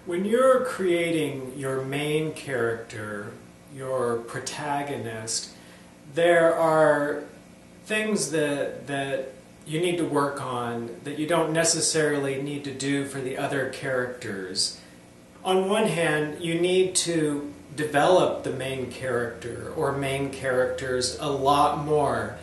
When you're creating your main character, your protagonist, there are things that you need to work on that you don't necessarily need to do for the other characters. On one hand, you need to develop the main character or main characters a lot more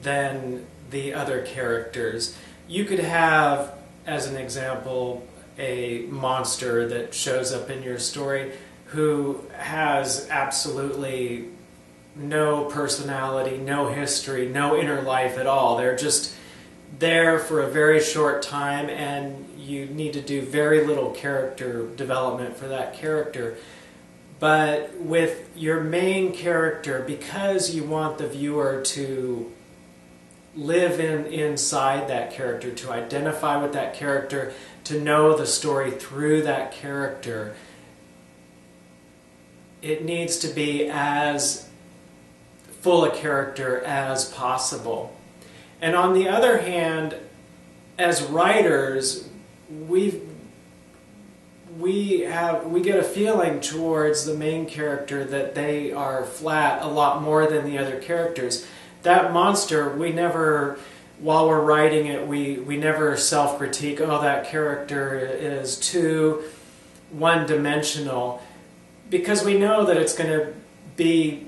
than the other characters. You could have, as an example, a monster that shows up in your story who has absolutely no personality, no history, no inner life at all. They're just there for a very short time, and you need to do very little character development for that character. But with your main character, because you want the viewer to live inside that character, to identify with that character, to know the story through that character, it needs to be as full a character as possible. And on the other hand, as writers, we get a feeling towards the main character that they are flat a lot more than the other characters. That monster, while we're writing it, we never self-critique, oh, that character is too one-dimensional, because we know that it's going to be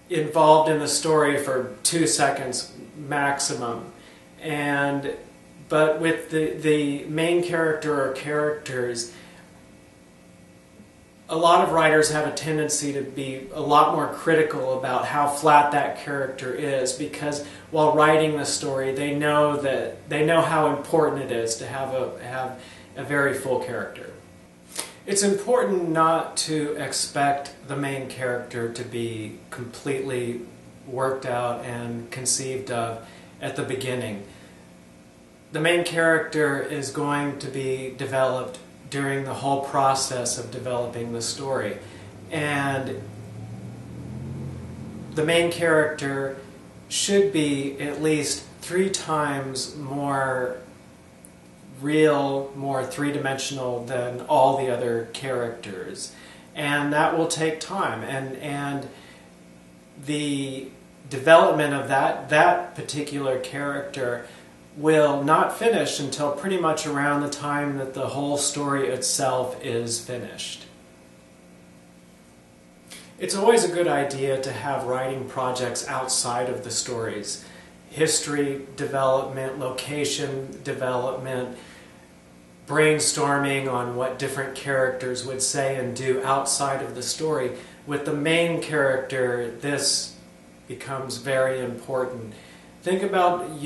involved in the story for 2 seconds maximum. But with the main character or characters, a lot of writers have a tendency to be a lot more critical about how flat that character is, because while writing the story, they know how important it is to have a very full character. It's important not to expect the main character to be completely worked out and conceived of at the beginning. The main character is going to be developed during the whole process of developing the story. And the main character should be at least 3 times more real, more three-dimensional than all the other characters. And that will take time. And the development of that particular character will not finish until pretty much around the time that the whole story itself is finished. It's always a good idea to have writing projects outside of the stories. History development, location development, brainstorming on what different characters would say and do outside of the story. With the main character, this becomes very important. Think about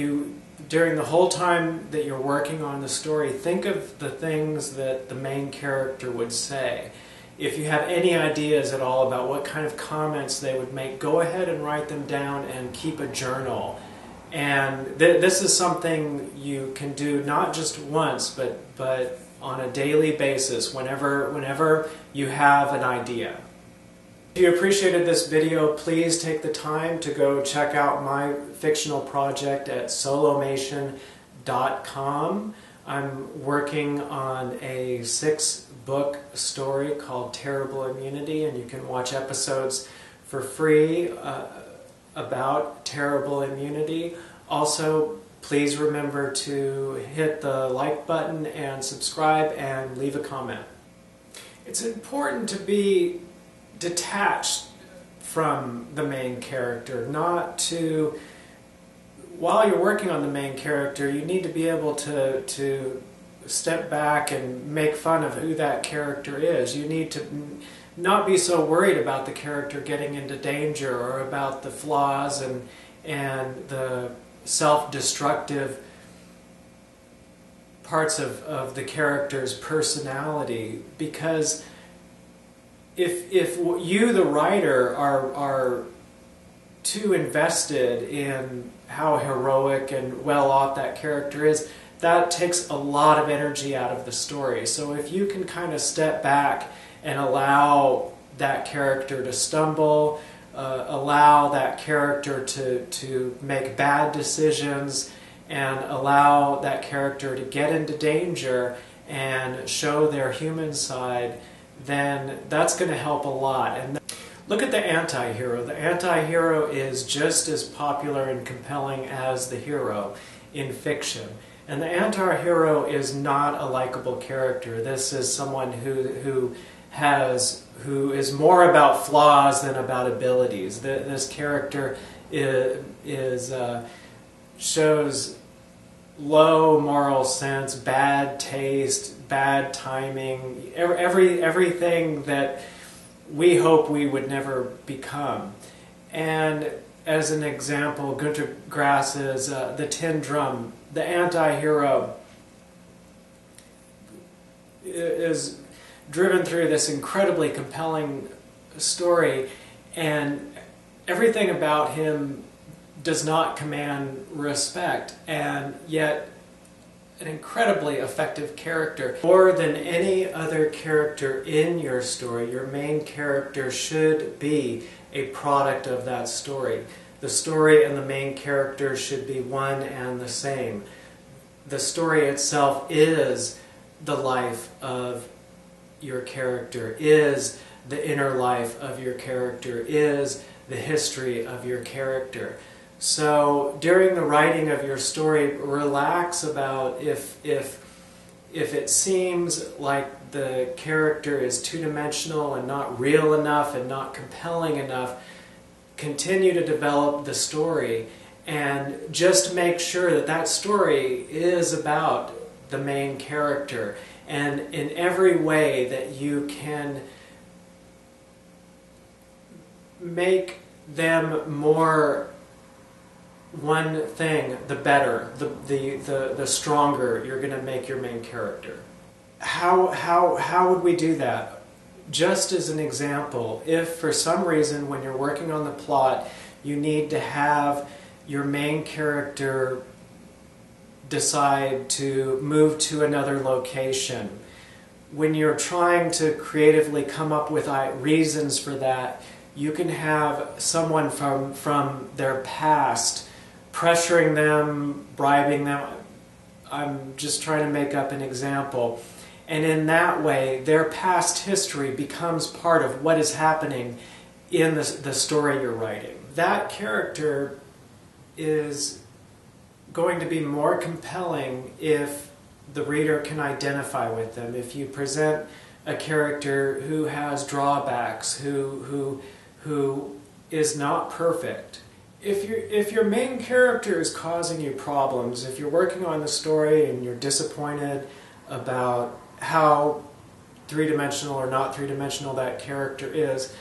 during the whole time that you're working on the story, think of the things that the main character would say. If you have any ideas at all about what kind of comments they would make, go ahead and write them down and keep a journal. And this is something you can do not just once, but on a daily basis, whenever you have an idea. If you appreciated this video, please take the time to go check out my fictional project at solomation.com. I'm working on a 6-book story called Terrible Immunity, and you can watch episodes for free about terrible immunity. Also, please remember to hit the like button and subscribe and leave a comment. It's important to be detached from the main character, while you're working on the main character, you need to be able to step back and make fun of who that character is. You need to not be so worried about the character getting into danger or about the flaws and the self-destructive parts of the character's personality, because if you, the writer, are too invested in how heroic and well-off that character is, that takes a lot of energy out of the story. So if you can kind of step back and allow that character to stumble, allow that character to make bad decisions, and allow that character to get into danger, and show their human side, then that's going to help a lot. And look at the anti-hero. The anti-hero is just as popular and compelling as the hero in fiction. And the anti-hero is not a likable character. This is someone who is more about flaws than about abilities. This character shows low moral sense, bad taste, bad timing, everything that we hope we would never become. And as an example, Gunter Grass is the Tin Drum. The anti-hero is driven through this incredibly compelling story, and everything about him does not command respect, and yet an incredibly effective character. More than any other character in your story, your main character should be a product of that story. The story and the main character should be one and the same. The story itself is the life of your character, is the inner life of your character, is the history of your character. So during the writing of your story, relax about if it seems like the character is two-dimensional and not real enough and not compelling enough. Continue to develop the story and just make sure that that story is about the main character, and in every way that you can make them more one thing, the better, the stronger you're going to make your main character. How would we do that? Just as an example, if for some reason when you're working on the plot you need to have your main character decide to move to another location, when you're trying to creatively come up with reasons for that, you can have someone from their past pressuring them, bribing them. I'm just trying to make up an example. And in that way, their past history becomes part of what is happening in the story you're writing. That character is going to be more compelling if the reader can identify with them. If you present a character who has drawbacks, who is not perfect. If your main character is causing you problems, if you're working on the story and you're disappointed about how three-dimensional or not three-dimensional that character is,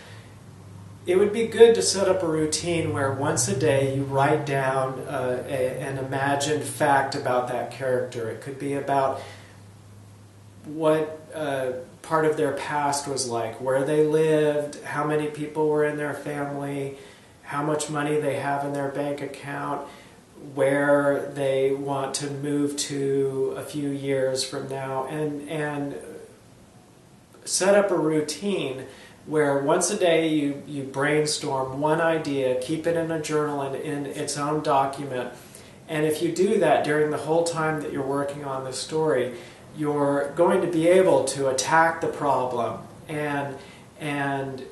it would be good to set up a routine where once a day you write down an imagined fact about that character. It could be about what part of their past was like, where they lived, how many people were in their family, how much money they have in their bank account, where they want to move to a few years from now, and set up a routine where once a day you brainstorm one idea, keep it in a journal and in its own document, and if you do that during the whole time that you're working on the story, you're going to be able to attack the problem and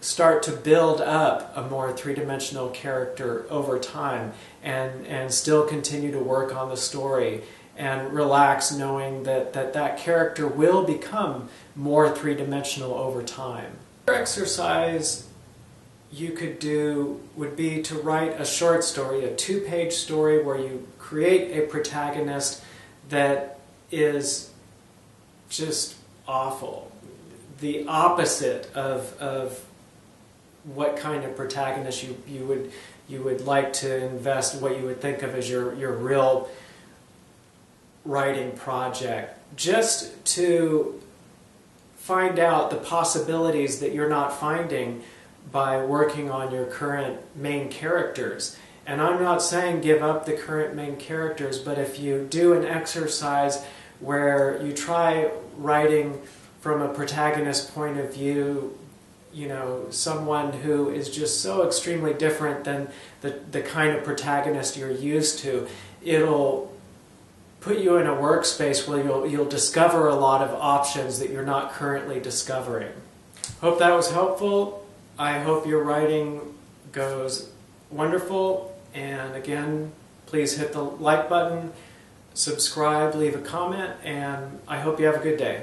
start to build up a more three-dimensional character over time, and still continue to work on the story and relax knowing that character will become more three-dimensional over time. Another exercise you could do would be to write a short story, a 2-page story where you create a protagonist that is just awful, the opposite of what kind of protagonist you would like to invest, what you would think of as your real writing project, just to find out the possibilities that you're not finding by working on your current main characters. And I'm not saying give up the current main characters, but if you do an exercise where you try writing from a protagonist point of view, you know, someone who is just so extremely different than the kind of protagonist you're used to, it'll put you in a workspace where you'll discover a lot of options that you're not currently discovering. Hope that was helpful. I hope your writing goes wonderful. And again, please hit the like button, subscribe, leave a comment, and I hope you have a good day.